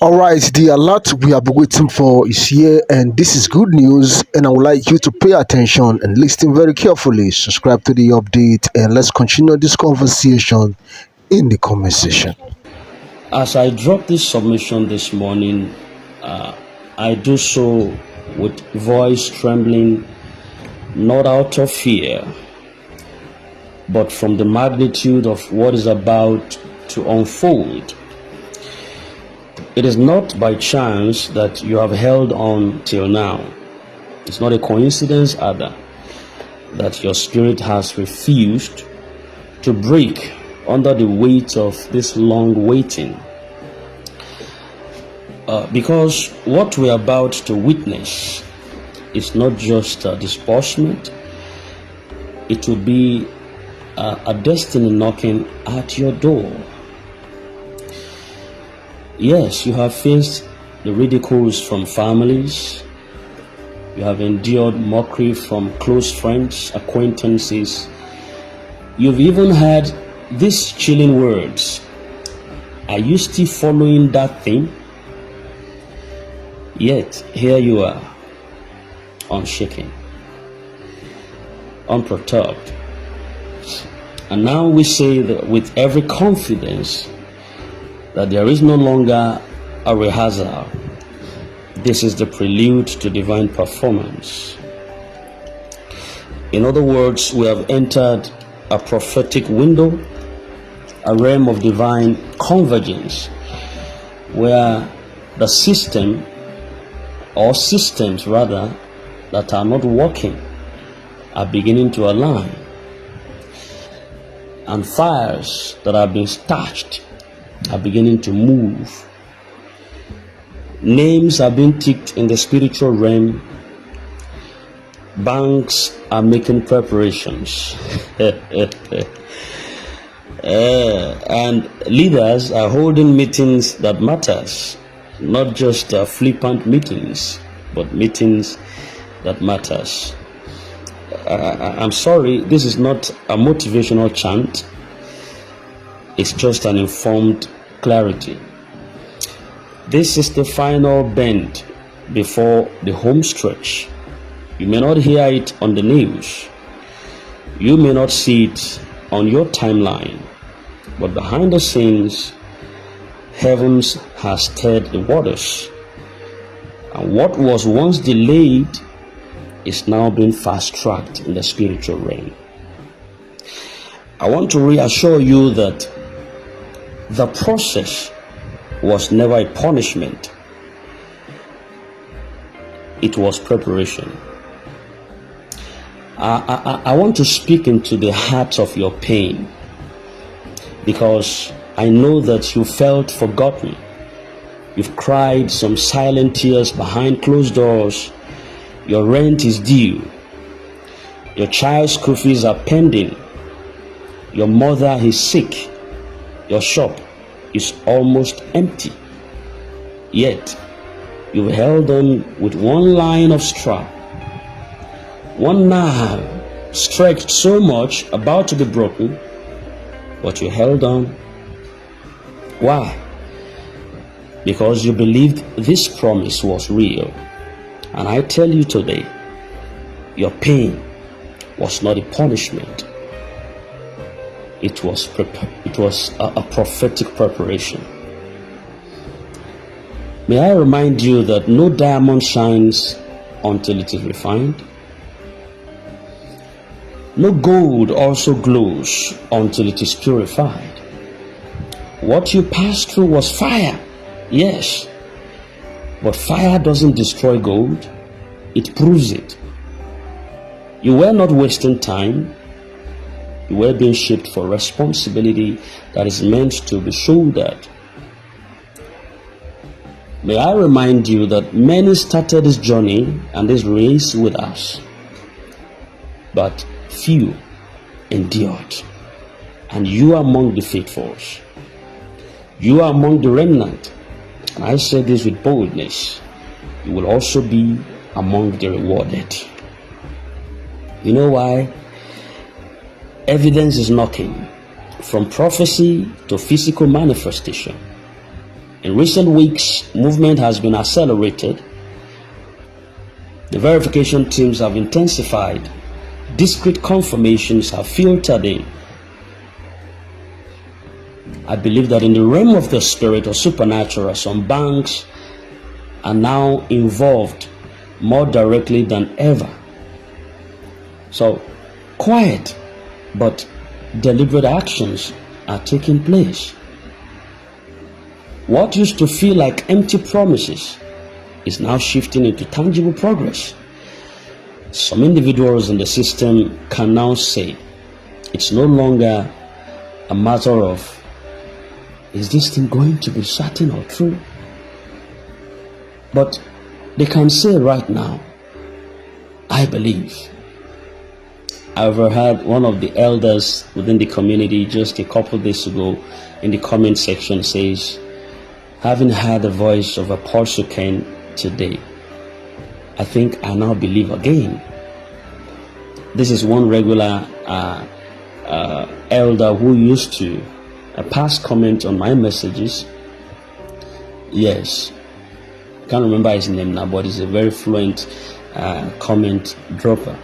All right, the alert we have been waiting for is here, and this is good news. And I would like you to pay attention and listen very carefully. Subscribe to the update, and let's continue this conversation in the comment section. As I drop this submission this morning, uh, I do so with voice trembling, not out of fear, but from the magnitude of what is about to unfold. It is not by chance that you have held on till now. It's not a coincidence either that your spirit has refused to break under the weight of this long waiting. Because what we're about to witness is not just a disbursement, it will be a destiny knocking at your door. Yes, you have faced the ridicules from families, you have endured mockery from close friends, acquaintances. You've even had these chilling words: "Are you still following that thing?" Yet, here you are, unshaken, unperturbed. And now we say that with every confidence that there is no longer a rehearsal. This is the prelude to divine performance. In other words, we have entered a prophetic window, a realm of divine convergence, where the system, or systems rather, that are not working are beginning to align, and fires that have been started are beginning to move. Names are being ticked in the spiritual realm. Banks are making preparations. And leaders are holding meetings that matters, not just flippant meetings, but meetings that matters. I'm sorry, this is not a motivational chant. It's just an informed clarity. This is the final bend before the home stretch. You may not hear it on the news. You may not see it on your timeline. But behind the scenes, heavens has stirred the waters. And what was once delayed is now being fast-tracked in the spiritual realm. I want to reassure you that the process was never a punishment. It was preparation. I want to speak into the heart of your pain, because I know that you felt forgotten. You've cried some silent tears behind closed doors. Your rent is due. Your child's school fees are pending. Your mother is sick. Your shop is almost empty. Yet, you've held on with one line of strap, one nerve stretched so much about to be broken, but you held on. Why? Because you believed this promise was real. And I tell you today, your pain was not a punishment. It was a prophetic preparation. May I remind you that no diamond shines until it is refined. No gold also glows until it is purified. What you passed through was fire, yes, but fire doesn't destroy gold, it proves it. You were not wasting time. You were being shaped for responsibility that is meant to be shouldered. May I remind you that many started this journey and this race with us, but few endured. And you are among the faithfuls. You are among the remnant. And I say this with boldness. You will also be among the rewarded. You know why? Evidence is knocking, from prophecy to physical manifestation. In recent weeks, movement has been accelerated. The verification teams have intensified. Discrete confirmations have filtered in. I believe that in the realm of the spirit or supernatural, some banks are now involved more directly than ever. So, quiet but deliberate actions are taking place. What used to feel like empty promises is now shifting into tangible progress. Some individuals in the system can now say it's no longer a matter of, is this thing going to be certain or true? But they can say right now, I believe. I overheard one of the elders within the community just a couple of days ago in the comment section says, having heard the voice of Apostle Ken today, I think I now believe again. This is one regular elder who used to pass comment on my messages. Yes, I can't remember his name now, but he's a very fluent comment dropper.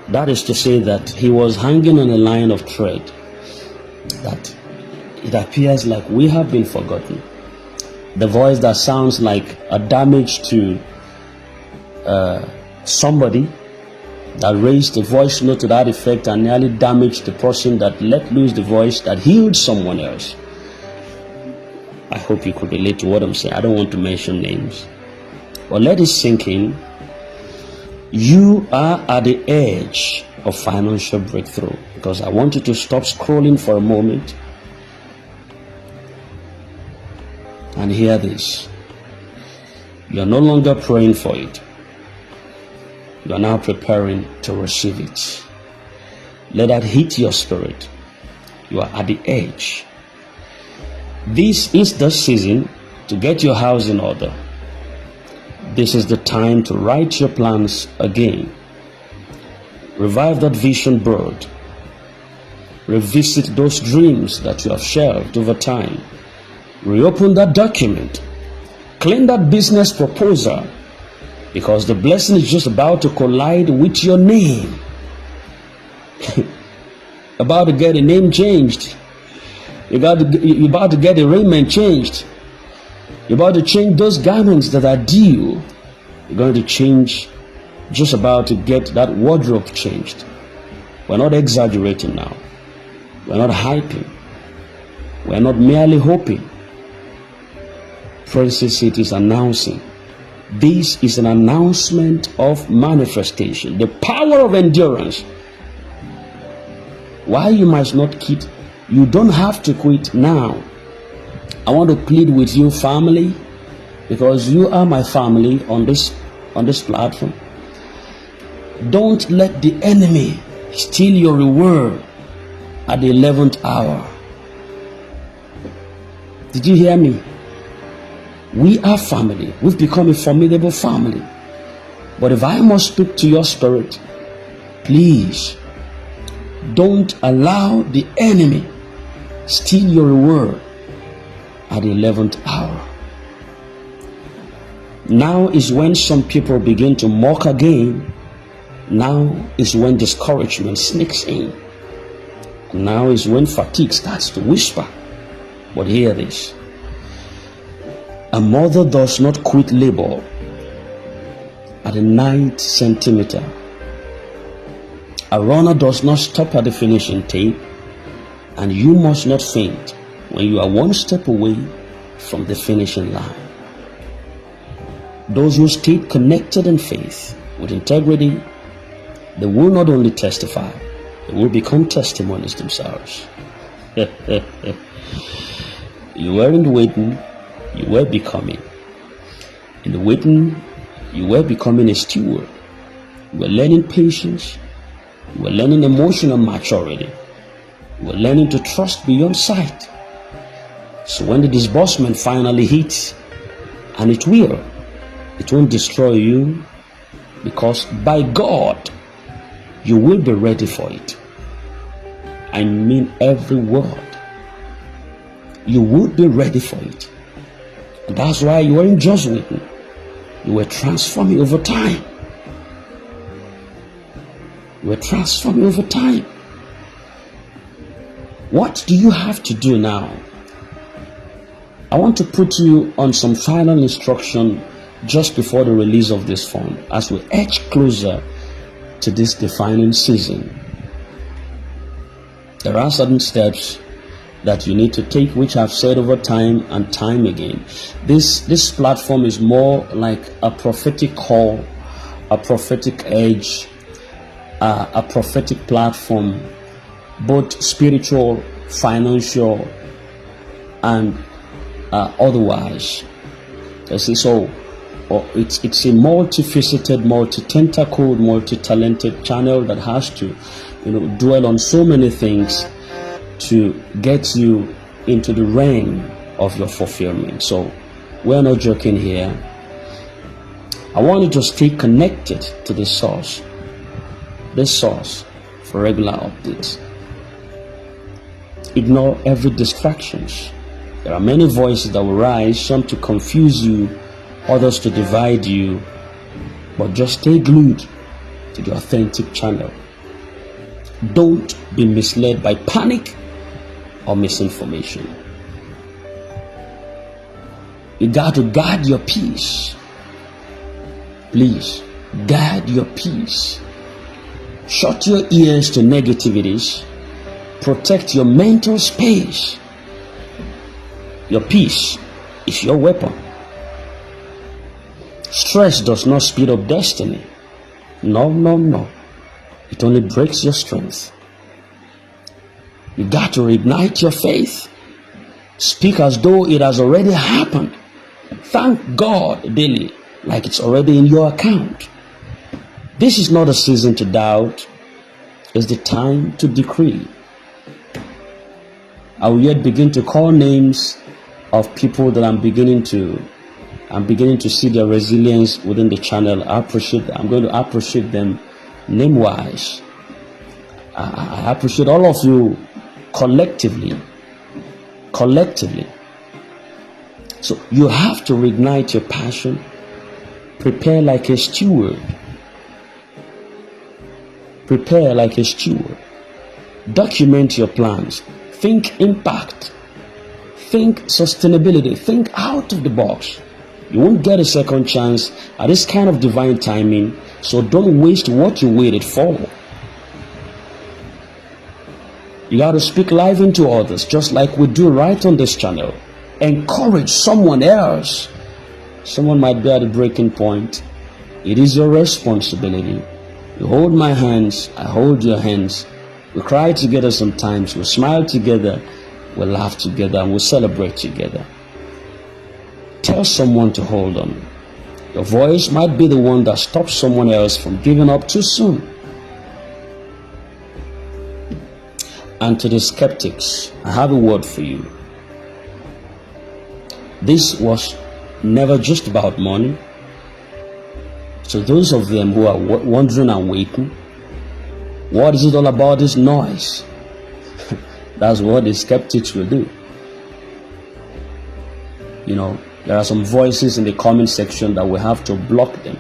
That is to say that he was hanging on a line of thread, that it appears like we have been forgotten. The voice that sounds like a damage to somebody that raised a voice note to that effect and nearly damaged the person that let loose the voice that healed someone else. I hope you could relate to what I'm saying. I don't want to mention names, but let it sink in. You are at the edge of financial breakthrough, because I want you to stop scrolling for a moment and hear this. You are no longer praying for it. You are now preparing to receive it. Let that hit your spirit. You are at the edge. This is the season to get your house in order. This is the time to write your plans again. Revive that vision board. Revisit those dreams that you have shelved over time. Reopen that document. Clean that business proposal, because the blessing is just about to collide with your name. About to get a name changed. You're about to get a raiment changed. You're about to change those garments that are due. You're going to change, just about to get that wardrobe changed. We're not exaggerating now. We're not hyping. We're not merely hoping. Princess, it is announcing. This is an announcement of manifestation, the power of endurance. Why you must not quit? You don't have to quit now. I want to plead with you, family, because you are my family on this platform. Don't let the enemy steal your reward at the 11th hour. Did you hear me? We are family. We've become a formidable family. But if I must speak to your spirit, please don't allow the enemy steal your reward at the 11th hour. Now is when some people begin to mock again. Now is when discouragement sneaks in. Now is when fatigue starts to whisper. But hear this. A mother does not quit labor at the 9th centimeter. A runner does not stop at the finishing tape. And you must not faint when you are one step away from the finishing line. Those who stay connected in faith with integrity, they will not only testify, they will become testimonies themselves. You weren't waiting, you were becoming. In the waiting, you were becoming a steward. You were learning patience. You were learning emotional maturity. You were learning to trust beyond sight. So when the disbursement finally hits, and it won't destroy you, because by God, you will be ready for it. I mean every word. You will be ready for it. That's why you weren't just waiting. You were transforming over time. You were transforming over time. What do you have to do now? I want to put you on some final instruction just before the release of this fund as we edge closer to this defining season. There are certain steps that you need to take, which I've said over time and time again. This platform is more like a prophetic call, a prophetic edge, a prophetic platform, both spiritual, financial, and otherwise. You see, so it's a multifaceted, multi-tentacled, multi-talented channel that has to, dwell on so many things to get you into the realm of your fulfillment. So we're not joking here. I want you to stay connected to this source for regular updates. Ignore every distractions. There are many voices that will rise, some to confuse you, others to divide you, but just stay glued to the authentic channel. Don't be misled by panic or misinformation. You got to guard your peace. Please, guard your peace. Shut your ears to negativities. Protect your mental space. Your peace is your weapon. Stress does not speed up destiny. No. It only breaks your strength. You got to reignite your faith. Speak as though it has already happened. Thank God daily like it's already in your account. This is not a season to doubt. It's the time to decree. I will yet begin to call names of people that I'm beginning to see their resilience within the channel. I'm going to appreciate them name-wise. I appreciate all of you collectively. So you have to reignite your passion. Prepare like a steward. Document your plans. Think impact. Think sustainability. Think out of the box. You won't get a second chance at this kind of divine timing, so don't waste what you waited for. You got to speak life into others, just like we do right on this channel. Encourage someone else. Someone might be at a breaking point. It is your responsibility. You hold my hands, I hold your hands. We cry together sometimes, we smile together, we laugh together, and we celebrate together. Tell someone to hold on. Your voice might be the one that stops someone else from giving up too soon. And to the skeptics, I have a word for you. This was never just about money. So those of them who are wondering and waiting, what is it all about, this noise? That's what the skeptics will do. There are some voices in the comment section that we have to block them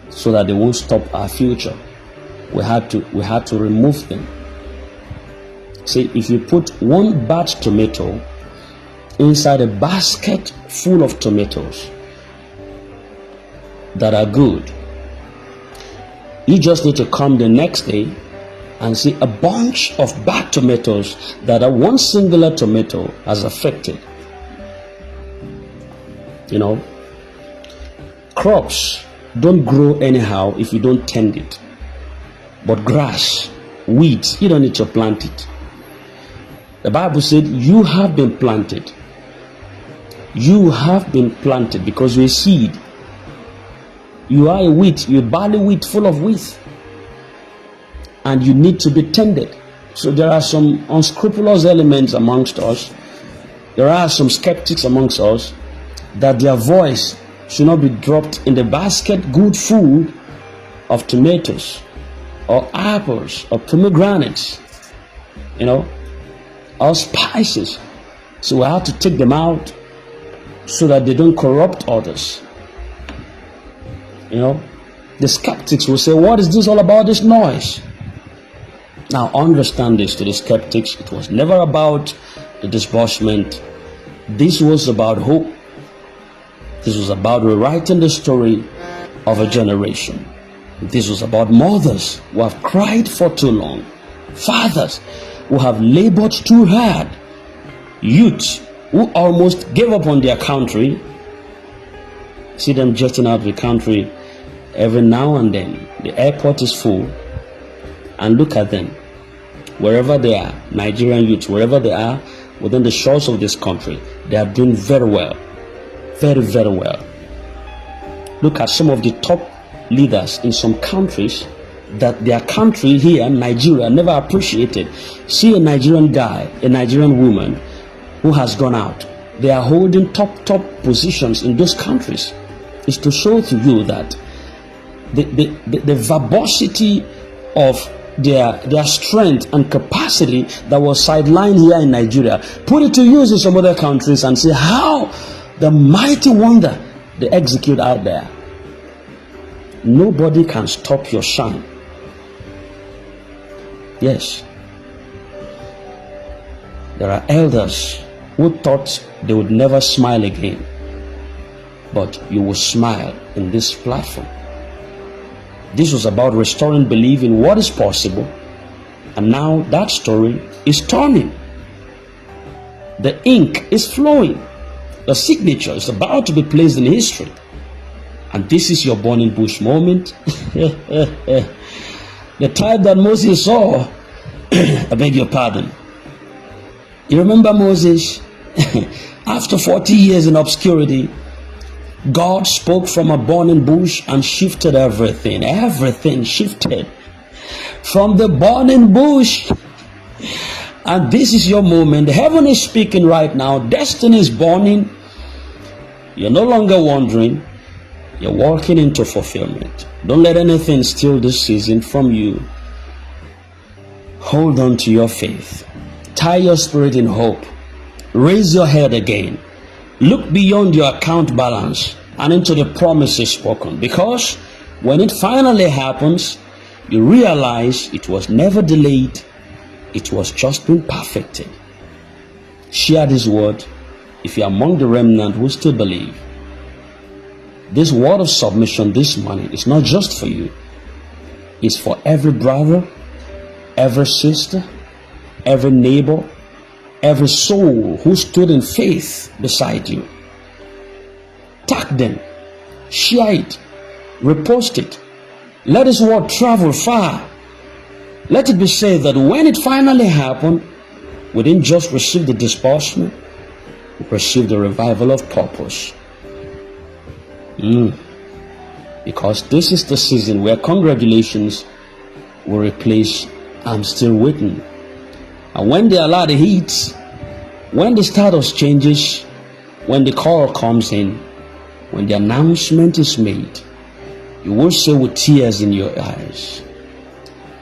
so that they won't stop our future. We had to remove them. See, if you put one bad tomato inside a basket full of tomatoes that are good, you just need to come the next day and see a bunch of bad tomatoes that are one singular tomato has affected. Crops don't grow anyhow if you don't tend it. But grass, weeds, you don't need to plant it. The Bible said you have been planted. You have been planted because you're a seed. You are a wheat, you're a barley wheat full of wheat. And you need to be tended. So there are some unscrupulous elements amongst us. There are some skeptics amongst us that their voice should not be dropped in the basket good food of tomatoes or apples or pomegranates, or spices. So we have to take them out, so that they don't corrupt others. You know, the skeptics will say, what is this all about, this noise? Now understand this, to the skeptics, it was never about the disbursement. This was about hope. This was about rewriting the story of a generation. This was about mothers who have cried for too long, fathers who have labored too hard, youths who almost gave up on their country. See them jetting out of the country every now and then. The airport is full, and look at them, wherever they are, Nigerian youths, wherever they are within the shores of this country, they are doing very well, very, very well. Look at some of the top leaders in some countries that their country here, Nigeria, never appreciated. See a Nigerian guy, a Nigerian woman who has gone out. They are holding top positions in those countries. It's to show to you that the verbosity of their strength and capacity that was sidelined here in Nigeria, put it to use in some other countries and see how the mighty wonder they execute out there. Nobody can stop your shine. Yes, there are elders who thought they would never smile again, but you will smile in this platform. This was about restoring belief in what is possible, and now that story is turning. The ink is flowing. The signature is about to be placed in history. And this is your burning bush moment. The type that Moses saw. I beg your pardon. You remember Moses? After 40 years in obscurity, God spoke from a burning bush and shifted everything. Everything shifted from the burning bush. And this is your moment. Heaven is speaking right now. Destiny is burning. You're no longer wandering. You're walking into fulfillment. Don't let anything steal this season from you. Hold on to your faith. Tie your spirit in hope. Raise your head again. Look beyond your account balance and into the promises spoken. Because when it finally happens, you realize it was never delayed. It was just been perfected. Share this word if you're among the remnant who still believe. This word of submission this morning is not just for you. It's for every brother, every sister, every neighbor, every soul who stood in faith beside you. Tag them, share it, repost it. Let this word travel far. Let it be said that when it finally happened, we didn't just receive the disbursement, we received the revival of purpose. Because this is the season where congratulations will replace I'm still waiting. And when they allow the heat, when the status changes, when the call comes in, when the announcement is made, you will say with tears in your eyes,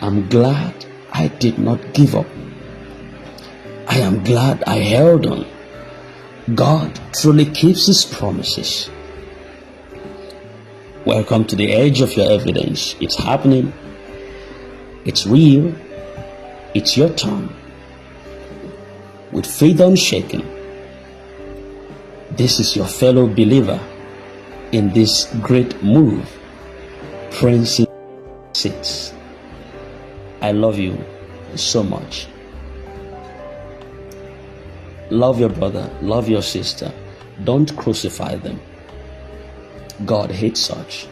I'm glad I did not give up. I am glad I held on. God truly keeps his promises. Welcome to the edge of your evidence. It's happening. It's real. It's your turn. With faith unshaken, this is your fellow believer in this great move, Prince 6. I love you so much. Love your brother, love your sister. Don't crucify them. God hates such.